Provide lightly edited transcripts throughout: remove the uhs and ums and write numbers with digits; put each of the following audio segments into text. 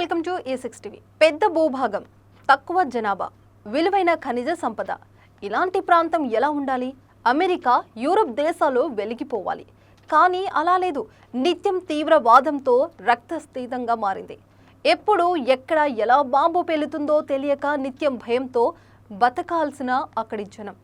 Welcome to E6 TV. పెద్ద భూభాగం, తక్కువ జనాభా, విలువైన ఖనిజ సంపద, ఇలాంటి ప్రాంతం ఎలా ఉండాలి? అమెరికా, యూరప్ దేశాలు వెలిగిపోవాలి. కానీ అలా లేదు. నిత్యం తీవ్రవాదంతో రక్తస్థితంగా మారింది. ఎప్పుడు ఎక్కడ ఎలా బాంబు పేలుతుందో తెలియక నిత్యం భయంతో బతకాల్సిన అక్కడి జనం.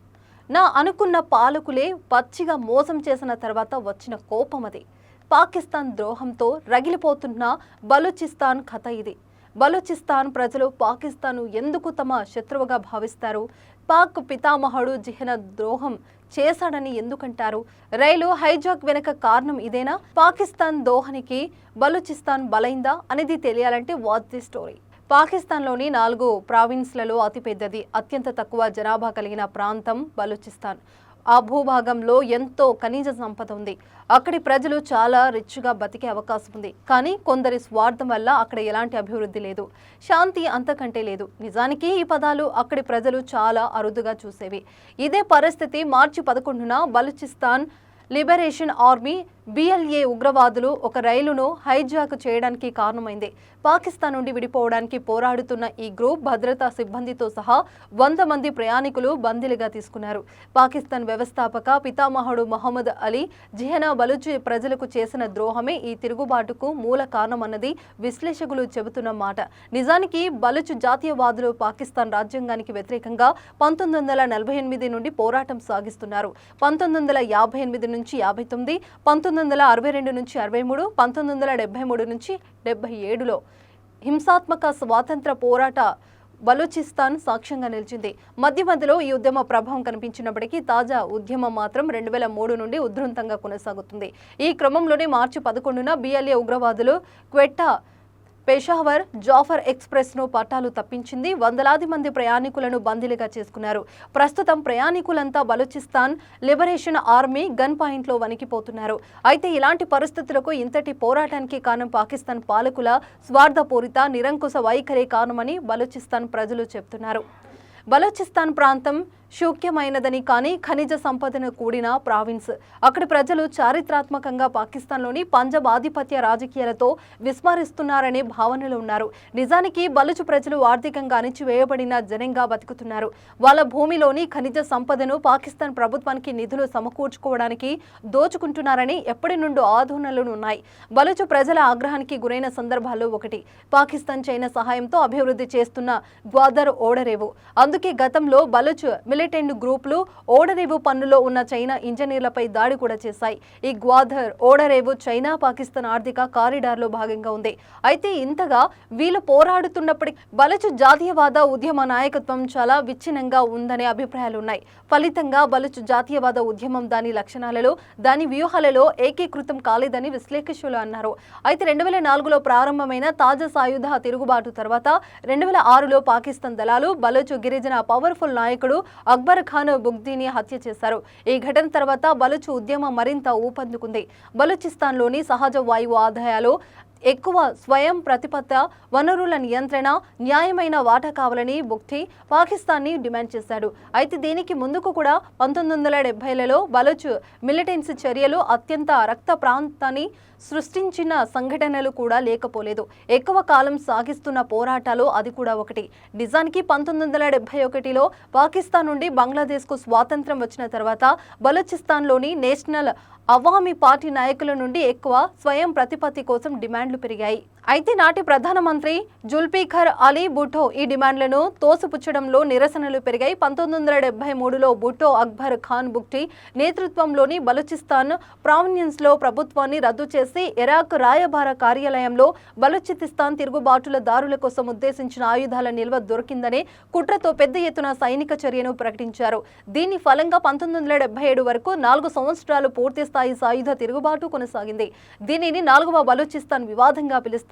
నా అనుకున్న పాలకులే పచ్చిగా మోసం చేసిన తర్వాత వచ్చిన కోపం అది. పాకిస్తాన్ ద్రోహంతో రగిలిపోతున్న బలూచిస్తాన్ కథ ఇది. బలూచిస్తాన్ ప్రజలు పాకిస్తాన్ను ఎందుకు తమ శత్రువుగా భావిస్తారు? పాక్ పితామహుడు జిహ్నా ద్రోహం చేశాడని ఎందుకంటారు? రైలు హైజాక్ వెనుక కారణం ఇదేనా? పాకిస్తాన్ దోహనికి బలూచిస్తాన్ బలైందా అనేది తెలియాలంటే వాచ్ ది స్టోరీ. పాకిస్తాన్లోని 4 ప్రావిన్స్లలో అతిపెద్దది, అత్యంత తక్కువ జనాభా కలిగిన ప్రాంతం బలూచిస్తాన్. ఆ భూభాగంలో ఎంతో ఖనిజ సంపద ఉంది. అక్కడి ప్రజలు చాలా రిచ్గా బతికే అవకాశం ఉంది. కానీ కొందరి స్వార్థం వల్ల అక్కడ ఎలాంటి అభివృద్ధి లేదు, శాంతి అంతకంటే లేదు. నిజానికి ఈ పదాలు అక్కడి ప్రజలు చాలా అరుదుగా చూసేవి. ఇదే పరిస్థితి మార్చి 11న బలూచిస్తాన్ లిబరేషన్ ఆర్మీ BLA ఉగ్రవాదులు ఒక రైలును హైజాక్ చేయడానికి కారణమైంది. పాకిస్తాన్ నుండి విడిపోవడానికి పోరాడుతున్న ఈ గ్రూప్ భద్రతా సిబ్బందితో సహా 100 మంది ప్రయాణికులు బందీలుగా తీసుకున్నారు. పాకిస్తాన్ వ్యవస్థాపక పితామహుడు మహమ్మద్ అలీ జిహ్నా బలూచి ప్రజలకు చేసిన ద్రోహమే ఈ తిరుగుబాటుకు మూల కారణమన్నది విశ్లేషకులు చెబుతున్న మాట. నిజానికి బలూచ్ జాతీయవాదులు పాకిస్తాన్ రాజ్యాంగానికి వ్యతిరేకంగా 1948 నుండి పోరాటం సాగిస్తున్నారు. 1958 నుంచి 59, 1962 నుంచి 63, 1973 నుంచి 77లో హింసాత్మక స్వాతంత్ర పోరాట బలూచిస్తాన్ సాక్ష్యంగా నిలిచింది. మధ్యలో ఈ ఉద్యమ ప్రభావం కనిపించినప్పటికీ తాజా ఉద్యమం మాత్రం 2003 నుండి ఉధృతంగా కొనసాగుతుంది. ఈ క్రమంలోనే మార్చి 11న BLA ఉగ్రవాదులు క్వెట్టా, పెషావర్, జాఫర్ ఎక్స్ప్రెస్ను పట్టాలు తప్పించింది. వందలాది మంది ప్రయాణికులను బందీలుగా చేసుకున్నారు. ప్రస్తుతం ప్రయాణికులంతా బలూచిస్తాన్ లిబరేషన్ ఆర్మీ గన్ పాయింట్లో వణికిపోతున్నారు. అయితే ఇలాంటి పరిస్థితులకు ఇంతటి పోరాటానికి కారణం పాకిస్తాన్ పాలకుల స్వార్థపూరిత నిరంకుశ వైఖరి కారణమని బలూచిస్తాన్ ప్రజలు చెబుతున్నారు. బలూచిస్తాన్ ప్రాంతం శూక్యమైనదని, కానీ ఖనిజ సంపదను కూడిన ప్రావిన్స్. అక్కడి ప్రజలు చారిత్రాత్మకంగా పాకిస్తాన్లోని పంజాబ్ ఆధిపత్య రాజకీయాలతో విస్మరిస్తున్నారనే భావనలు ఉన్నారు. నిజానికి బలూచ్ ప్రజలు ఆర్థికంగా అణిచివేయబడిన జనంగా బతుకుతున్నారు. వాళ్ళ భూమిలోని ఖనిజ సంపదను పాకిస్తాన్ ప్రభుత్వానికి నిధులు సమకూర్చుకోవడానికి దోచుకుంటున్నారని ఎప్పటి నుండో ఆందోళనలు ఉన్నాయి. బలూచ్ ప్రజల ఆగ్రహానికి గురైన సందర్భాల్లో ఒకటి పాకిస్తాన్ చైనా సహాయంతో అభివృద్ధి చేస్తున్న గ్వాదర్ ఓడరేవు. అందుకే గతంలో బలూచ్ మిలిటెంట్ గ్రూపులు ఓడరేవు పన్నులో ఉన్న చైనా ఇంజనీర్లపై దాడి కూడా చేశాయి. ఈ గ్వాదర్ ఓడరేవు చైనా పాకిస్తాన్ ఆర్థిక కారిడార్లో భాగంగా ఉంది. అయితే ఇంతగా వీళ్ళు పోరాడుతున్నప్పటికీ బలూచ్ జాతీయవాద ఉద్యమ నాయకత్వం చాలా విచ్ఛిన్నంగా ఉందనే అభిప్రాయాలు ఉన్నాయి. ఫలితంగా బలూచ్ జాతీయవాద ఉద్యమం దాని లక్షణాలలో, దాని వ్యూహాలలో ఏకీకృతం కాలేదని విశ్లేషకులు అన్నారు. అయితే 2004లో ప్రారంభమైన తాజా సాయుధ తిరుగుబాటు తర్వాత 2006లో పాకిస్తాన్ దళాలు బలూచ్ గిరిజన పవర్ఫుల్ నాయకుడు అక్బర్ ఖాన్ బుగ్దీని హత్య చేశారు. ఈ ఘటన తర్వాత బలూచ్ ఉద్యమం మరింత ఊపందుకుంది. బలూచిస్తాన్లోని సహజ వాయువు ఆదాయాలు ఎక్కువ, స్వయం ప్రతిపత్త, వనరుల నియంత్రణ, న్యాయమైన వాటా కావాలని బుగ్దీ పాకిస్తాన్ని డిమాండ్ చేశాడు. అయితే దీనికి ముందుకు కూడా 1970లలో బలూచ్ మిలిటెన్సీ చర్యలు అత్యంత రక్త ప్రాంతాన్ని సృష్టించిన సంఘటనలు కూడా లేకపోలేదు. ఎక్కువ కాలం సాగిస్తున్న పోరాటాలు అది కూడా ఒకటి. నిజానికి 1971లో పాకిస్తాన్ నుండి బంగ్లాదేశ్కు స్వాతంత్రం వచ్చిన తర్వాత బలూచిస్తాన్లోని నేషనల్ అవామీ పార్టీ నాయకుల నుండి ఎక్కువ స్వయం ప్రతిపత్తి కోసం డిమాండ్లు పెరిగాయి. అయితే నాటి ప్రధానమంత్రి జుల్ఫికర్ అలీ భుట్టో ఈ డిమాండ్లను తోసిపుచ్చడంలో నిరసనలు పెరిగాయి. 1973లో భుట్టో అక్బర్ ఖాన్ బుగ్దీ నేతృత్వంలోని బలూచిస్తాన్ ప్రావిన్స్లో ప్రభుత్వాన్ని రద్దు చేసి ఇరాక్ రాయబార కార్యాలయంలో బలూచిస్తాన్ తిరుగుబాటుల దారుల కోసం ఉద్దేశించిన ఆయుధాల నిల్వ దొరికిందనే కుట్రతో పెద్ద ఎత్తున సైనిక చర్యను ప్రకటించారు. దీని ఫలంగా 1977 వరకు 4 సంవత్సరాలు పూర్తి స్థాయి సాయుధ తిరుగుబాటు కొనసాగింది. దీనిని 4వ బలూచిస్తాన్ వివాదంగా పిలుస్తారు.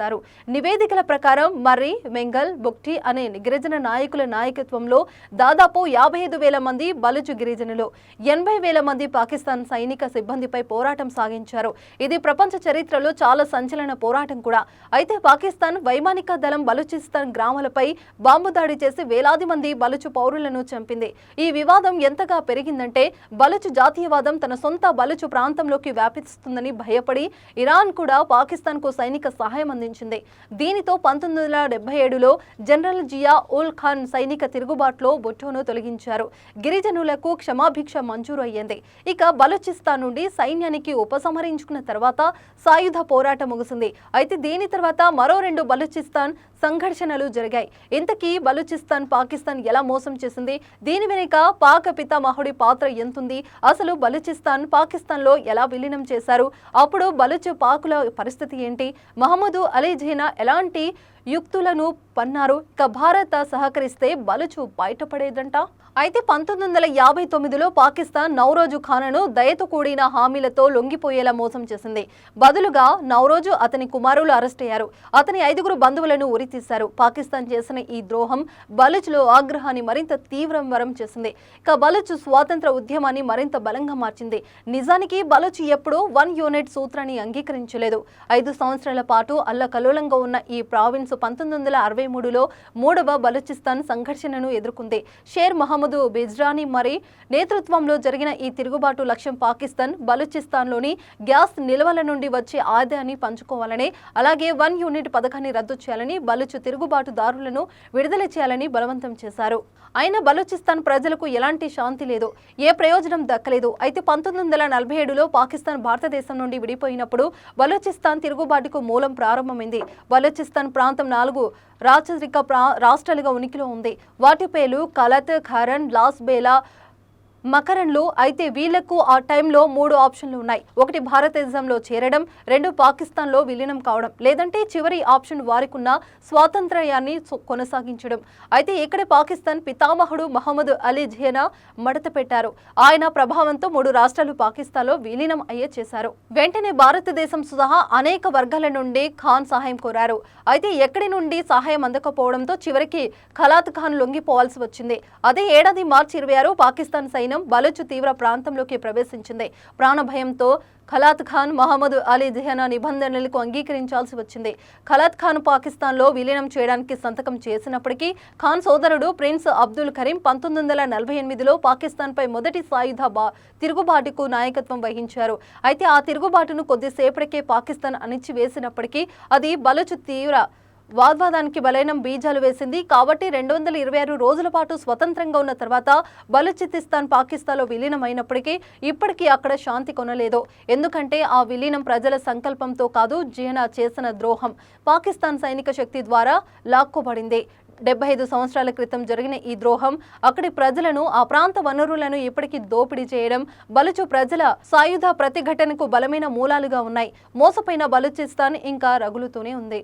నివేదికల ప్రకారం మర్రి, మెంగల్, బుగ్దీ అనే గిరిజన నాయకుల నాయకత్వంలో దాదాపు 55,000 మంది బలూచ్ గిరిజనులు, 80,000 మంది పాకిస్తాన్ సైనిక సిబ్బందిపై పోరాటం సాగించారు. ఇది ప్రపంచ చరిత్రలో చాలా సంచలన పోరాటం కూడా. అయితే పాకిస్తాన్ వైమానిక దళం బలూచిస్తాన్ గ్రామాలపై బాంబు దాడి చేసి వేలాది మంది బలూచ్ పౌరులను చంపింది. ఈ వివాదం ఎంతగా పెరిగిందంటే బలూచ్ జాతీయవాదం తన సొంత బలూచ్ ప్రాంతంలోకి వ్యాపిస్తుందని భయపడి ఇరాన్ కూడా పాకిస్తాన్కు సైనిక సహాయం అందించింది. ప్రారంభించింది. దీనితో 1977లో జనరల్ జియా ఉల్ ఖాన్ సైనిక తిరుగుబాటులో భుట్టోను తొలగించారు. గిరిజనులకు క్షమాభిక్ష మంజూరు అయ్యింది. ఇక బలూచిస్తాన్ నుండి సైన్యానికి ఉపసంహరించుకున్న తర్వాత సాయుధ పోరాటం ముగిసింది. అయితే దీని తర్వాత మరో 2 బలూచిస్తాన్ సంఘర్షణలు జరిగాయి. ఇంతకీ బలూచిస్తాన్ పాకిస్తాన్ ఎలా మోసం చేసింది? దీని వెనుక పాక్ పితామహుడి పాత్ర ఎంతుంది? అసలు బలూచిస్తాన్ పాకిస్తాన్లో ఎలా విలీనం చేశారు? అప్పుడు బలూచ్ పాకుల పరిస్థితి ఏంటి? మహమ్మద్ అలీ జిన్నా ఎలాంటి యుక్తులను పన్నారు? ఇక భారత్ సహకరిస్తే బలూచ్ బయటపడేదంట. అయితే 1959లో పాకిస్తాన్ నౌరోజు ఖాన్ను దయతో కూడిన హామీలతో లొంగిపోయేలా మోసం చేసింది. బదులుగా నౌరోజు అతని కుమారులు అరెస్ట్ అయ్యారు. అతని 5గురు బంధువులను ఉరితీశారు. పాకిస్తాన్ చేసిన ఈ ద్రోహం బలూచ్లో ఆగ్రహాన్ని మరింత తీవ్రతరం చేసింది. ఇక బలూచ్ స్వాతంత్ర ఉద్యమాన్ని మరింత బలంగా మార్చింది. నిజానికి బలూచ్ ఎప్పుడూ 1 యూనిట్ సూత్రాన్ని అంగీకరించలేదు. 5 సంవత్సరాల పాటు అల్లకల్లోలంగా ఉన్న ఈ ప్రావిన్స్ 1963లో 3వ బలూచిస్తాన్ సంఘర్షణను ఎదుర్కొంది. షేర్ మహమ్మద్ బిజ్రానీ మరి నేతృత్వంలో జరిగిన ఈ తిరుగుబాటు లక్ష్యం పాకిస్తాన్ బలూచిస్తాన్లోని గ్యాస్ నిల్వల నుండి వచ్చే ఆదాయాన్ని పంచుకోవాలని, అలాగే 1 యూనిట్ పథకాన్ని రద్దు చేయాలని, బలూచ్ తిరుగుబాటుదారులను విడుదల చేయాలని బలవంతం చేశారు. అయినా బలూచిస్తాన్ ప్రజలకు ఎలాంటి శాంతి లేదు, ఏ ప్రయోజనం దక్కలేదు. అయితే 1947లో పాకిస్తాన్ భారతదేశం నుండి విడిపోయినప్పుడు బలూచిస్తాన్ తిరుగుబాటుకు మూలం ప్రారంభమైంది. బలూచిస్తాన్ ప్రాంతం 4 రాచరిక రాష్ట్రాలుగా ఉనికిలో ఉంది. వాటి పేర్లు కలత్, ఖరన్, లాస్ బేలా, మకరన్లు. అయితే వీళ్లకు ఆ టైంలో 3 ఆప్షన్లు ఉన్నాయి. 1 భారతదేశంలో చేరడం, 2 పాకిస్తాన్లో విలీనం కావడం, లేదంటే చివరి ఆప్షన్ వారికున్న స్వాతంత్ర్యాన్ని కొనసాగించడం. అయితే ఇక్కడ పాకిస్తాన్ పితామహుడు మహమ్మద్ అలీ జిన్నా మడత పెట్టారు. ఆయన ప్రభావంతో 3 రాష్ట్రాలు పాకిస్తాన్లో విలీనం అయ్యే చేశారు. వెంటనే భారతదేశం సహా అనేక వర్గాల నుండి ఖాన్ సహాయం కోరారు. అయితే ఎక్కడి నుండి సహాయం అందకపోవడంతో చివరికి ఖలాత్ ఖాన్ లొంగిపోవాల్సి వచ్చింది. అదే ఏడాది మార్చి 26 పాకిస్తాన్ సైన్యం బలూచ్ తీవ్ర ప్రాంతంలోకి ప్రవేశించింది. ప్రాణభయంతో ఖలాత్ ఖాన్ మహమ్మద్ అలీ జిన్నా నిబంధనలకు అంగీకరించాల్సి వచ్చింది. ఖలాత్ ఖాన్ పాకిస్తాన్లో విలీనం చేయడానికి సంతకం చేసినప్పటికీ ఖాన్ సోదరుడు ప్రిన్స్ అబ్దుల్ కరీం 1948లో పాకిస్తాన్పై మొదటి సాయుధ తిరుగుబాటుకు నాయకత్వం వహించారు. అయితే ఆ తిరుగుబాటును కొద్దిసేపటికే పాకిస్తాన్ అణిచివేసినప్పటికీ అది బలూచ్ తీవ్ర వాగ్వాదానికి బలైన బీజాలు వేసింది. కాబట్టి 226 రోజుల పాటు స్వతంత్రంగా ఉన్న తర్వాత బలూచిస్తాన్ పాకిస్తాన్లో విలీనం అయినప్పటికీ ఇప్పటికీ అక్కడ శాంతి కొనలేదు. ఎందుకంటే ఆ విలీనం ప్రజల సంకల్పంతో కాదు, జిన్నా చేసిన ద్రోహం పాకిస్తాన్ సైనిక శక్తి ద్వారా లాక్కోబడింది. 75 సంవత్సరాల క్రితం జరిగిన ఈ ద్రోహం అక్కడి ప్రజలను, ఆ ప్రాంత వనరులను ఇప్పటికీ దోపిడీ చేయడం బలూచ్ ప్రజల సాయుధ ప్రతిఘటనకు బలమైన మూలాలుగా ఉన్నాయి. మోసపోయిన బలూచిస్తాన్ ఇంకా రగులుతూనే ఉంది.